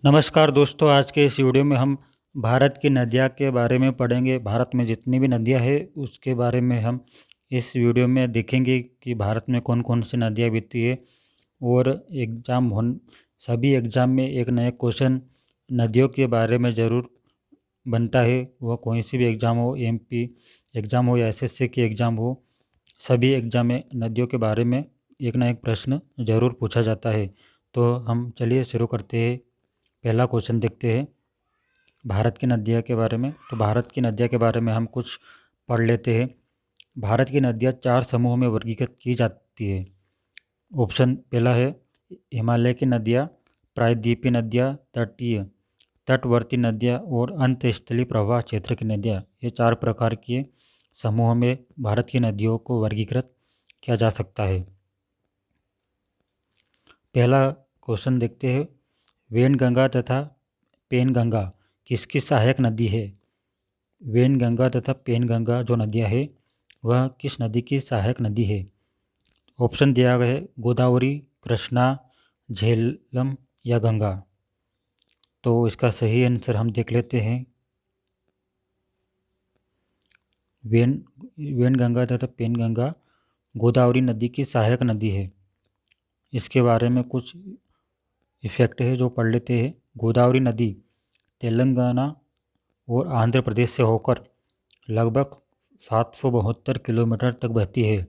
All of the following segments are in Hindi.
नमस्कार दोस्तों, आज के इस वीडियो में हम भारत की नदियाँ के बारे में पढ़ेंगे। भारत में जितनी भी नदियाँ हैं उसके बारे में हम इस वीडियो में देखेंगे कि भारत में कौन कौन सी नदियाँ बहती है। और सभी एग्ज़ाम में एक नया क्वेश्चन नदियों के बारे में ज़रूर बनता है। वह कोई सी भी एग्ज़ाम हो, एमपी एग्ज़ाम हो या एसएससी की एग्ज़ाम हो, सभी एग्ज़ाम में नदियों के बारे में एक ना एक प्रश्न ज़रूर पूछा जाता है। तो हम चलिए शुरू करते हैं। पहला क्वेश्चन देखते हैं भारत की नदियाँ के बारे में। तो भारत की नदियाँ के बारे में हम कुछ पढ़ लेते हैं। भारत की नदियाँ 4 समूहों में वर्गीकृत की जाती है। ऑप्शन पहला है हिमालय की नदियाँ, प्रायद्वीपीय नदियाँ, तटवर्ती नदियाँ और अंतस्थलीय प्रवाह क्षेत्र की नदियाँ। ये 4 प्रकार के समूहों में भारत की नदियों को वर्गीकृत किया जा सकता है। पहला क्वेश्चन देखते हैं, वेनगंगा तथा पेनगंगा किसकी सहायक नदी है? वेनगंगा तथा पेनगंगा जो नदियाँ है वह किस नदी की सहायक नदी है? ऑप्शन दिया गया है गोदावरी, कृष्णा, झेलम या गंगा। तो इसका सही आंसर हम देख लेते हैं। वेनगंगा तथा पेनगंगा गोदावरी नदी की सहायक नदी है। इसके बारे में कुछ इफेक्ट है जो पढ़ लेते हैं। गोदावरी नदी तेलंगाना और आंध्र प्रदेश से होकर लगभग 772 किलोमीटर तक बहती है।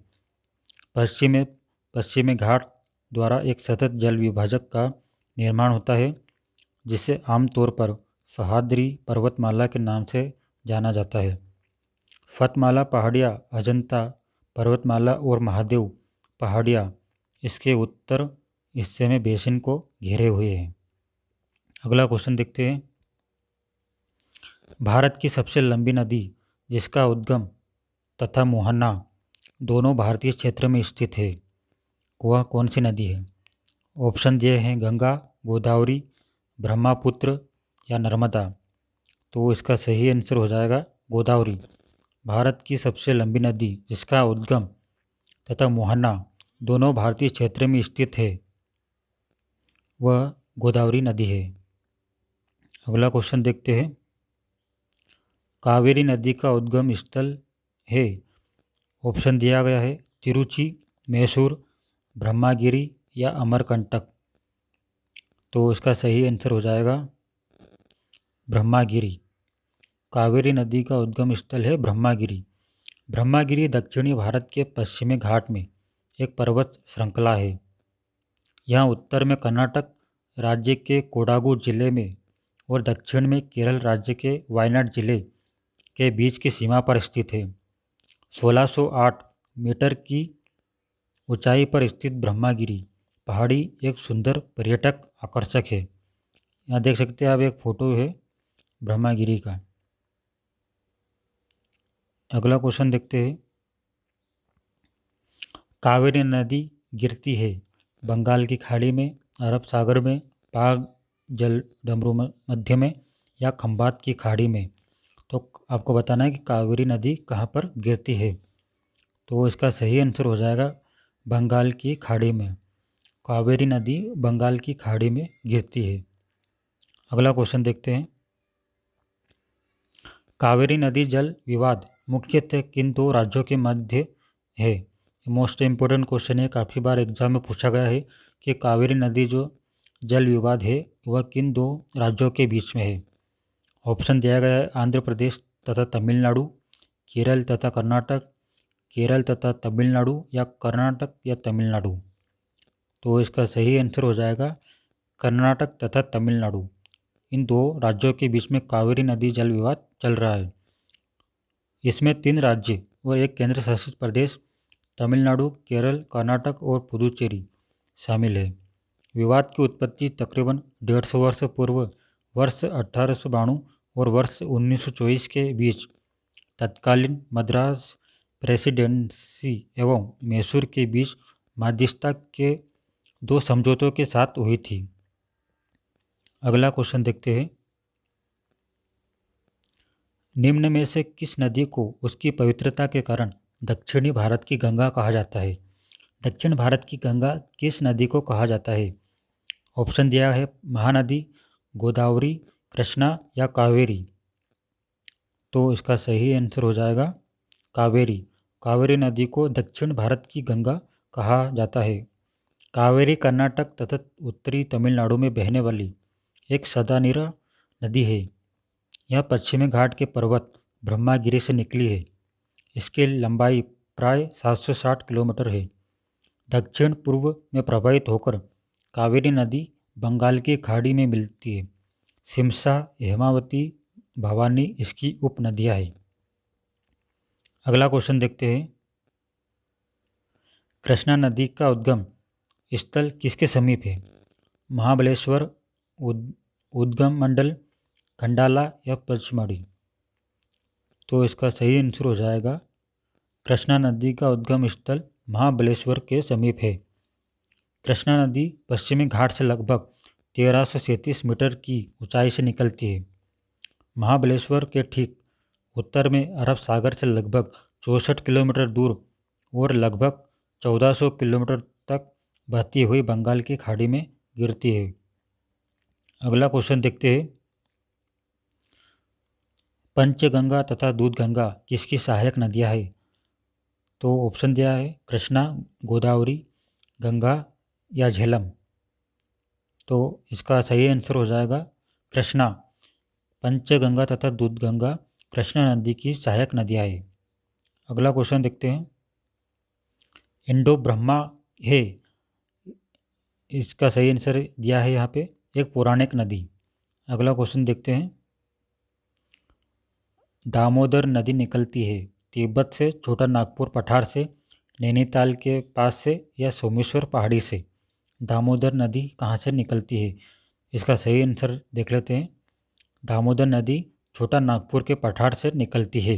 पश्चिमी घाट द्वारा एक सतत जल विभाजक का निर्माण होता है, जिसे आमतौर पर सह्याद्री पर्वतमाला के नाम से जाना जाता है। फतमाला पहाड़ियाँ, अजंता पर्वतमाला और महादेव पहाड़ियाँ इसके उत्तर हिस्से में बेसिन को घेरे हुए हैं। अगला क्वेश्चन देखते हैं, भारत की सबसे लंबी नदी जिसका उद्गम तथा मोहना दोनों भारतीय क्षेत्र में स्थित है, वह कौन सी नदी है? ऑप्शन दिए हैं गंगा, गोदावरी, ब्रह्मपुत्र या नर्मदा। तो इसका सही आंसर हो जाएगा गोदावरी। भारत की सबसे लंबी नदी जिसका उद्गम तथा मोहना दोनों भारतीय क्षेत्र में स्थित है, वह गोदावरी नदी है। अगला क्वेश्चन देखते हैं, कावेरी नदी का उद्गम स्थल है। ऑप्शन दिया गया है तिरुचि, मैसूर, ब्रह्मागिरी या अमरकंटक। तो इसका सही आंसर हो जाएगा ब्रह्मागिरी। कावेरी नदी का उद्गम स्थल है ब्रह्मागिरी। ब्रह्मागिरी दक्षिणी भारत के पश्चिमी घाट में एक पर्वत श्रृंखला है। यहाँ उत्तर में कर्नाटक राज्य के कोडागु जिले में और दक्षिण में केरल राज्य के वायनाड जिले के बीच की सीमा पर स्थित है। 1608 मीटर की ऊंचाई पर स्थित ब्रह्मागिरी पहाड़ी एक सुंदर पर्यटक आकर्षक है। यहाँ देख सकते हैं आप, एक फोटो है ब्रह्मागिरी का। अगला क्वेश्चन देखते हैं, कावेरी नदी गिरती है बंगाल की खाड़ी में, अरब सागर में, पाक जल डमरू मध्य में या खंबात की खाड़ी में। तो आपको बताना है कि कावेरी नदी कहाँ पर गिरती है। तो इसका सही आंसर हो जाएगा बंगाल की खाड़ी में। कावेरी नदी बंगाल की खाड़ी में गिरती है। अगला क्वेश्चन देखते हैं, कावेरी नदी जल विवाद मुख्यतः किन दो राज्यों के मध्य है? मोस्ट इम्पोर्टेंट क्वेश्चन है, काफ़ी बार एग्जाम में पूछा गया है कि कावेरी नदी जो जल विवाद है वह किन दो राज्यों के बीच में है। ऑप्शन दिया गया है आंध्र प्रदेश तथा तमिलनाडु, केरल तथा कर्नाटक, केरल तथा तमिलनाडु या कर्नाटक या तमिलनाडु। तो इसका सही आंसर हो जाएगा कर्नाटक तथा तमिलनाडु। इन दो राज्यों के बीच में कावेरी नदी जल विवाद चल रहा है। इसमें 3 राज्य व एक केंद्र शासित प्रदेश तमिलनाडु, केरल, कर्नाटक और पुदुचेरी शामिल है। विवाद की उत्पत्ति तकरीबन 150 वर्ष पूर्व वर्ष 1892 और वर्ष 1924 के बीच तत्कालीन मद्रास प्रेसिडेंसी एवं मैसूर के बीच मध्यस्थता के 2 समझौतों के साथ हुई थी। अगला क्वेश्चन देखते हैं, निम्न में से किस नदी को उसकी पवित्रता के कारण दक्षिणी भारत की गंगा कहा जाता है? दक्षिण भारत की गंगा किस नदी को कहा जाता है? ऑप्शन दिया है महानदी, गोदावरी, कृष्णा या कावेरी? तो इसका सही आंसर हो जाएगा कावेरी। कावेरी नदी को दक्षिण भारत की गंगा कहा जाता है। कावेरी कर्नाटक तथा उत्तरी तमिलनाडु में बहने वाली एक सदानीरा नदी है। यह पश्चिमी घाट के पर्वत ब्रह्मागिरी से निकली है। इसकी लंबाई प्राय 760 किलोमीटर है। दक्षिण पूर्व में प्रवाहित होकर कावेरी नदी बंगाल की खाड़ी में मिलती है। सिमसा, हेमावती, भवानी इसकी उपनदियाँ हैं। अगला क्वेश्चन देखते हैं। कृष्णा नदी का उद्गम स्थल किसके समीप है? महाबलेश्वर, उद्गम मंडल, खंडाला या पचमढ़ी? तो इसका सही आंसर हो जाएगा कृष्णा नदी का उद्गम स्थल महाबलेश्वर के समीप है। कृष्णा नदी पश्चिमी घाट से लगभग 1337 मीटर की ऊंचाई से निकलती है। महाबलेश्वर के ठीक उत्तर में अरब सागर से लगभग 64 किलोमीटर दूर और लगभग 1400 किलोमीटर तक बहती हुई बंगाल की खाड़ी में गिरती है। अगला क्वेश्चन देखते हैं। पंचगंगा तथा दूधगंगा किसकी सहायक नदियाँ हैं? तो ऑप्शन दिया है कृष्णा, गोदावरी, गंगा या झेलम। तो इसका सही आंसर हो जाएगा कृष्णा। पंचगंगा तथा दूधगंगा कृष्णा नदी की सहायक नदियाँ हैं। अगला क्वेश्चन देखते हैं। इंडो ब्रह्मा है, इसका सही आंसर दिया है यहाँ पे एक पौराणिक नदी। अगला क्वेश्चन देखते हैं। दामोदर नदी निकलती है तिब्बत से, छोटा नागपुर पठार से, नैनीताल के पास से या सोमेश्वर पहाड़ी से? दामोदर नदी कहाँ से निकलती है? इसका सही आंसर देख लेते हैं। दामोदर नदी छोटा नागपुर के पठार से निकलती है।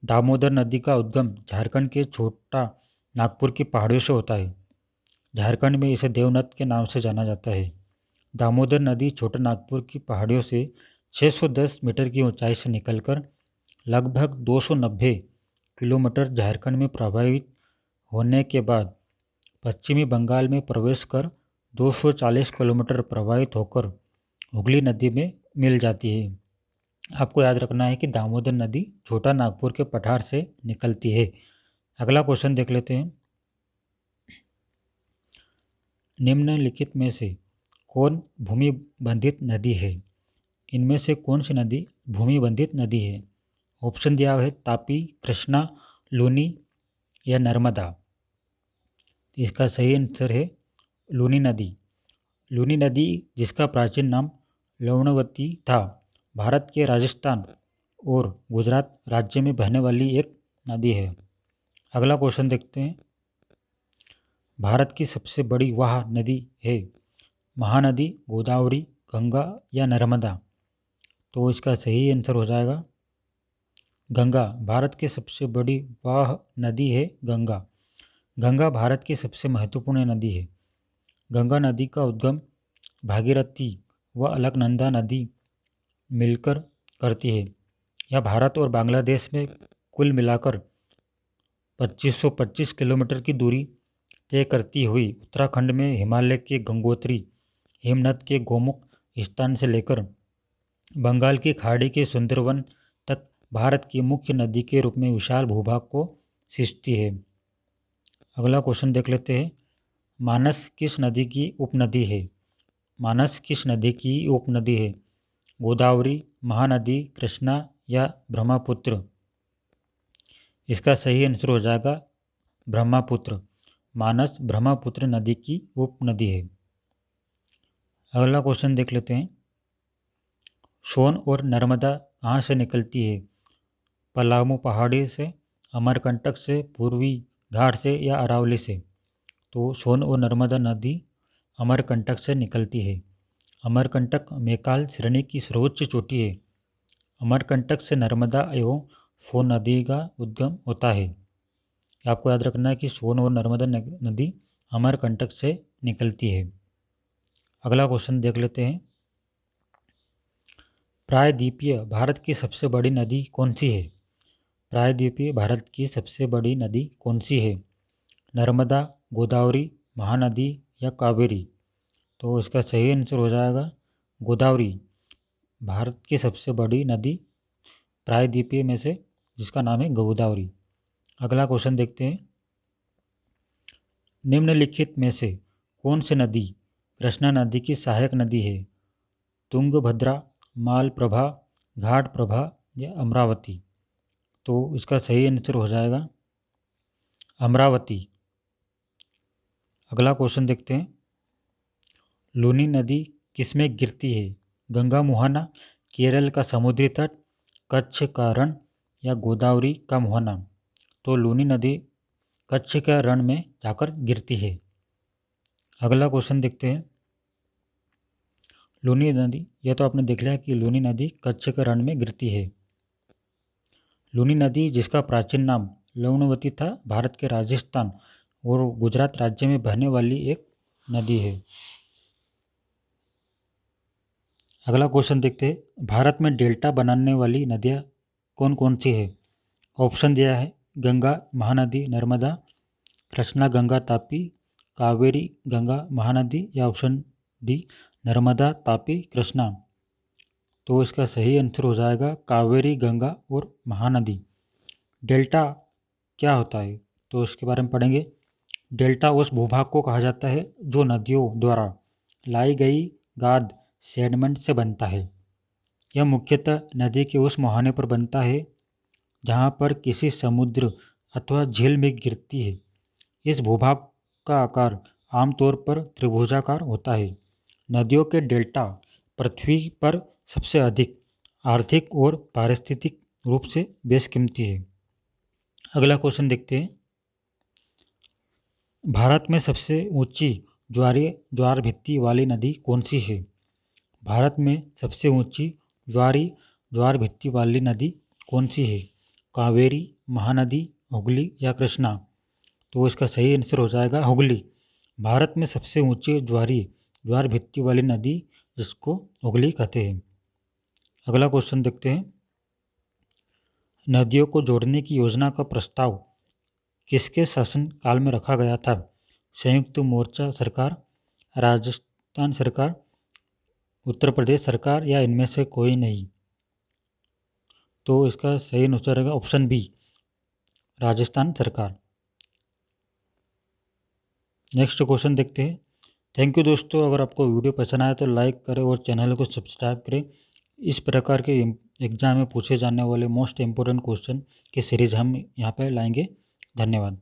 दामोदर नदी का उद्गम झारखंड के छोटा नागपुर की पहाड़ियों से होता है। झारखंड में इसे देवनद के नाम से जाना जाता है। दामोदर नदी छोटा नागपुर की पहाड़ियों से 610 मीटर की ऊंचाई से निकलकर लगभग 290 किलोमीटर झारखंड में प्रवाहित होने के बाद पश्चिमी बंगाल में प्रवेश कर 240 किलोमीटर प्रवाहित होकर हुगली नदी में मिल जाती है। आपको याद रखना है कि दामोदर नदी छोटा नागपुर के पठार से निकलती है। अगला क्वेश्चन देख लेते हैं। निम्नलिखित में से कौन भूमि बंधित नदी है? इनमें से कौन सी नदी भूमि बंधित नदी है? ऑप्शन दिया है तापी, कृष्णा, लूनी या नर्मदा। इसका सही आंसर है लूनी नदी। लूनी नदी, जिसका प्राचीन नाम लवणवती था, भारत के राजस्थान और गुजरात राज्य में बहने वाली एक नदी है। अगला क्वेश्चन देखते हैं। भारत की सबसे बड़ी वाह नदी है महानदी, गोदावरी, गंगा या नर्मदा? तो इसका सही आंसर हो जाएगा गंगा। भारत की सबसे बड़ी वाह नदी है गंगा। गंगा भारत की सबसे महत्वपूर्ण नदी है। गंगा नदी का उद्गम भागीरथी व अलकनंदा नदी मिलकर करती है। यह भारत और बांग्लादेश में कुल मिलाकर 2525 किलोमीटर की दूरी तय करती हुई उत्तराखंड में हिमालय के गंगोत्री हिमनद के गोमुख स्थान से लेकर बंगाल की खाड़ी के सुंदरवन तक भारत की मुख्य नदी के रूप में विशाल भूभाग को सींचती है। अगला क्वेश्चन देख लेते हैं। मानस किस नदी की उपनदी है? मानस किस नदी की उपनदी है? गोदावरी, महानदी, कृष्णा या ब्रह्मपुत्र? इसका सही आंसर हो जाएगा ब्रह्मपुत्र। मानस ब्रह्मपुत्र नदी की उपनदी है। अगला क्वेश्चन देख लेते हैं। सोन और नर्मदा कहाँ से निकलती है? पलामू पहाड़ी से, अमरकंटक से, पूर्वी घाट से या अरावली से? तो सोन और नर्मदा नदी अमरकंटक से निकलती है। अमरकंटक मैकाल श्रेणी की सर्वोच्च चोटी है। अमरकंटक से नर्मदा एवं सोन नदी का उद्गम होता है। आपको याद रखना है कि सोन और नर्मदा नदी अमरकंटक से निकलती है। अगला क्वेश्चन देख लेते हैं। प्रायद्वीपीय भारत की सबसे बड़ी नदी कौन सी है? प्रायद्वीपीय भारत की सबसे बड़ी नदी कौन सी है? नर्मदा, गोदावरी, महानदी या कावेरी? तो इसका सही आंसर हो जाएगा गोदावरी भारत की सबसे बड़ी नदी प्रायद्वीपीय में से जिसका नाम है गोदावरी। अगला क्वेश्चन देखते हैं, निम्नलिखित में से कौन सी नदी कृष्णा नदी की सहायक नदी है? तुंगभद्रा, मालप्रभा, घाटप्रभा या अमरावती? तो इसका सही आंसर हो जाएगा अमरावती। अगला क्वेश्चन देखते हैं, लूनी नदी किसमें गिरती है? गंगा मुहाना, केरल का समुद्री तट, कच्छ का रण या गोदावरी का मुहाना? तो लूनी नदी कच्छ के रण में जाकर गिरती है। अगला क्वेश्चन देखते हैं, लूनी नदी, यह तो आपने देख लिया कि लूनी नदी कच्छ के रण में गिरती है। लूनी नदी जिसका प्राचीन नाम लवणवती था, भारत के राजस्थान और गुजरात राज्य में बहने वाली एक नदी है। अगला क्वेश्चन देखते हैं, भारत में डेल्टा बनाने वाली नदियाँ कौन कौन सी है? ऑप्शन दिया है, गंगा, महानदी, नर्मदा, कृष्णा, गंगा, तापी, कावेरी, गंगा, महानदी या ऑप्शन डी नर्मदा, तापी, कृष्णा? तो इसका सही आंसर हो जाएगा कावेरी, गंगा और महानदी। डेल्टा क्या होता है? तो इसके बारे में पढ़ेंगे। डेल्टा उस भूभाग को कहा जाता है जो नदियों द्वारा लाई गई गाद सेडमेंट से बनता है। यह मुख्यतः नदी के उस मुहाने पर बनता है जहाँ पर किसी समुद्र अथवा झील में गिरती है। इस भूभाग का आकार आमतौर पर त्रिभुजाकार होता है। नदियों के डेल्टा पृथ्वी पर सबसे अधिक आर्थिक और पारिस्थितिक रूप से बेशकीमती है। अगला क्वेश्चन देखते हैं, भारत में सबसे ऊंची ज्वार भित्ति वाली नदी कौन सी है? भारत में सबसे ऊंची ज्वार भित्ति वाली नदी कौन सी है? कावेरी, महानदी, हुगली या कृष्णा? तो इसका सही आंसर हो जाएगा हुगली। भारत में सबसे ऊंची ज्वार भित्ति वाली नदी जिसको हुगली कहते हैं। अगला क्वेश्चन देखते हैं, नदियों को जोड़ने की योजना का प्रस्ताव किसके शासनकाल में रखा गया था? संयुक्त मोर्चा सरकार, राजस्थान सरकार, उत्तर प्रदेश सरकार या इनमें से कोई नहीं? तो इसका सही आंसर रहेगा ऑप्शन बी राजस्थान सरकार। नेक्स्ट क्वेश्चन देखते हैं। थैंक यू दोस्तों, अगर आपको वीडियो पसंद आया तो लाइक करें और चैनल को सब्सक्राइब करें। इस प्रकार के एग्जाम में पूछे जाने वाले मोस्ट इम्पोर्टेंट क्वेश्चन की सीरीज हम यहाँ पर लाएंगे। धन्यवाद।